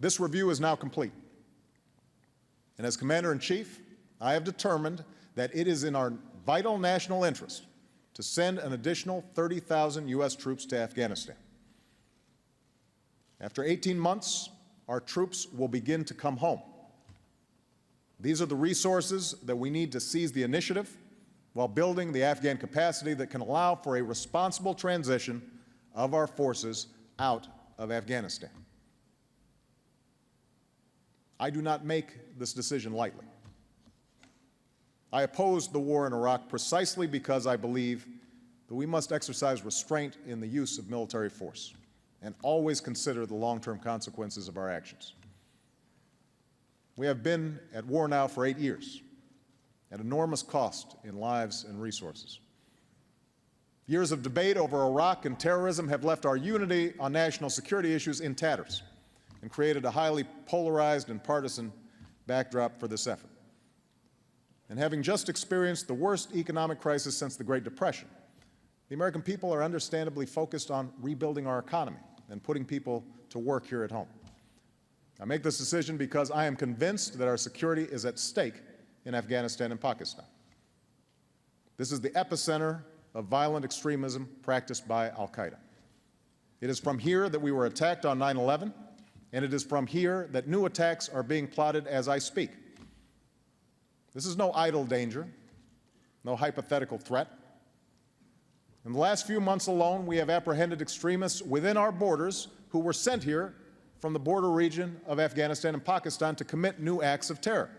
This review is now complete. And as Commander-in-Chief, I have determined that it is in our vital national interest to send an additional 30,000 U.S. troops to Afghanistan. After 18 months, our troops will begin to come home. These are the resources that we need to seize the initiative while building the Afghan capacity that can allow for a responsible transition of our forces out of Afghanistan. I do not make this decision lightly. I opposed the war in Iraq precisely because I believe that we must exercise restraint in the use of military force and always consider the long-term consequences of our actions. We have been at war now for 8 years, at enormous cost in lives and resources. Years of debate over Iraq and terrorism have left our unity on national security issues in tatters and created a highly polarized and partisan backdrop for this effort. And having just experienced the worst economic crisis since the Great Depression, the American people are understandably focused on rebuilding our economy and putting people to work here at home. I make this decision because I am convinced that our security is at stake in Afghanistan and Pakistan. This is the epicenter of violent extremism practiced by al-Qaeda. It is from here that we were attacked on 9/11, and it is from here that new attacks are being plotted as I speak. This is no idle danger, no hypothetical threat. In the last few months alone, we have apprehended extremists within our borders who were sent here from the border region of Afghanistan and Pakistan to commit new acts of terror.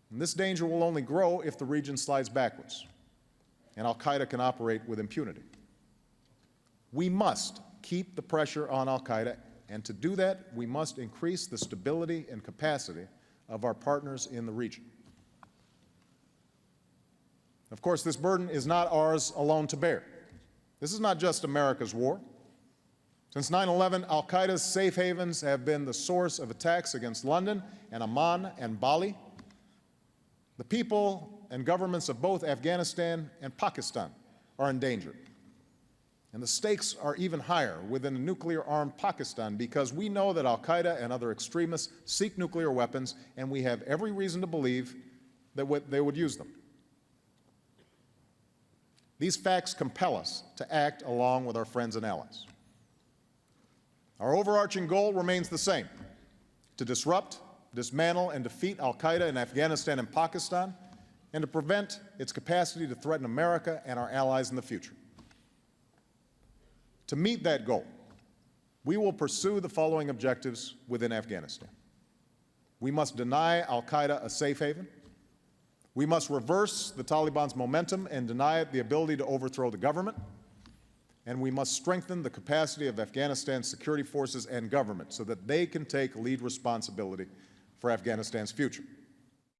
And this danger will only grow if the region slides backwards, and al-Qaeda can operate with impunity. We must keep the pressure on al-Qaeda, and to do that, we must increase the stability and capacity of our partners in the region. Of course, this burden is not ours alone to bear. This is not just America's war. Since 9/11, al-Qaeda's safe havens have been the source of attacks against London and Amman and Bali. The people and governments of both Afghanistan and Pakistan are in danger. And the stakes are even higher within a nuclear-armed Pakistan because we know that al-Qaeda and other extremists seek nuclear weapons, and we have every reason to believe that they would use them. These facts compel us to act along with our friends and allies. Our overarching goal remains the same: to disrupt, dismantle, and defeat al-Qaeda in Afghanistan and Pakistan, and to prevent its capacity to threaten America and our allies in the future. To meet that goal, we will pursue the following objectives within Afghanistan. We must deny al-Qaeda a safe haven. We must reverse the Taliban's momentum and deny it the ability to overthrow the government. And we must strengthen the capacity of Afghanistan's security forces and government so that they can take lead responsibility for Afghanistan's future.